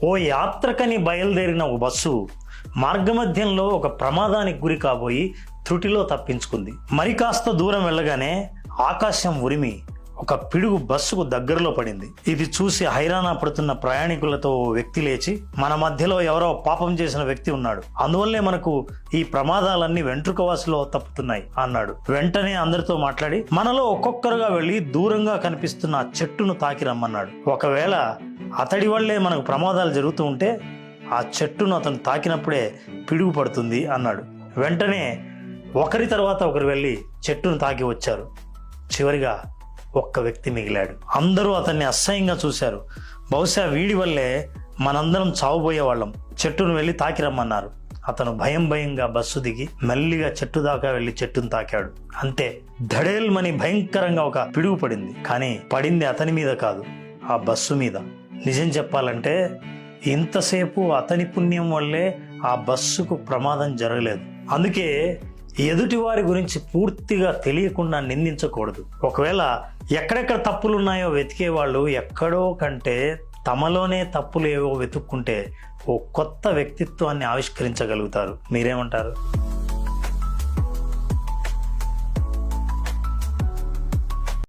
ఓ యాత్రకని బయలుదేరిన ఒక బస్సు మార్గమధ్యంలో ఒక ప్రమాదానికి గురి కాబోయి త్రుటిలో తప్పించుకుంది. మరి కాస్త దూరం వెళ్ళగానే ఆకాశం ఉరిమి ఒక పిడుగు బస్సుకు దగ్గరలో పడింది. ఇది చూసి హైరాణ పడుతున్న ప్రయాణికులతో ఓ వ్యక్తి లేచి, మన మధ్యలో ఎవరో పాపం చేసిన వ్యక్తి ఉన్నాడు, అందువల్లే మనకు ఈ ప్రమాదాలన్నీ వెంట్రుకవాసిలో తప్పుతున్నాయి అన్నాడు. వెంటనే అందరితో మాట్లాడి మనలో ఒక్కొక్కరుగా వెళ్లి దూరంగా కనిపిస్తున్న ఆ చెట్టును తాకి రమ్మన్నాడు. ఒకవేళ అతడి వల్లే మనకు ప్రమాదాలు జరుగుతూ ఉంటే ఆ చెట్టును అతను తాకినప్పుడే పిడుగు పడుతుంది అన్నాడు. వెంటనే ఒకరి తర్వాత ఒకరు వెళ్ళి చెట్టును తాకి వచ్చారు. చివరిగా ఒక్క వ్యక్తి మిగిలాడు. అందరూ అతన్ని అసహ్యంగా చూశారు. బహుశా వీడి వల్లే మనందరం చావుపోయేవాళ్ళం, చెట్టును వెళ్ళి తాకి రమ్మన్నారు. అతను భయంగా బస్సు దిగి మెల్లిగా చెట్టు దాకా వెళ్ళి చెట్టును తాకాడు. అంతే, ధడేల్మని భయంకరంగా ఒక పిడుగు పడింది. కానీ పడింది అతని మీద కాదు, ఆ బస్సు మీద. నిజం చెప్పాలంటే ఇంతసేపు అతని పుణ్యం వల్లే ఆ బస్సుకు ప్రమాదం జరగలేదు. అందుకే ఎదుటివారి గురించి పూర్తిగా తెలియకుండా నిందించకూడదు. ఒకవేళ ఎక్కడెక్కడ తప్పులున్నాయో వెతికే వాళ్ళు ఎక్కడో కంటే తమలోనే తప్పులు ఏవో వెతుక్కుంటే ఓ కొత్త వ్యక్తిత్వాన్ని ఆవిష్కరించగలుగుతారు. మీరేమంటారు?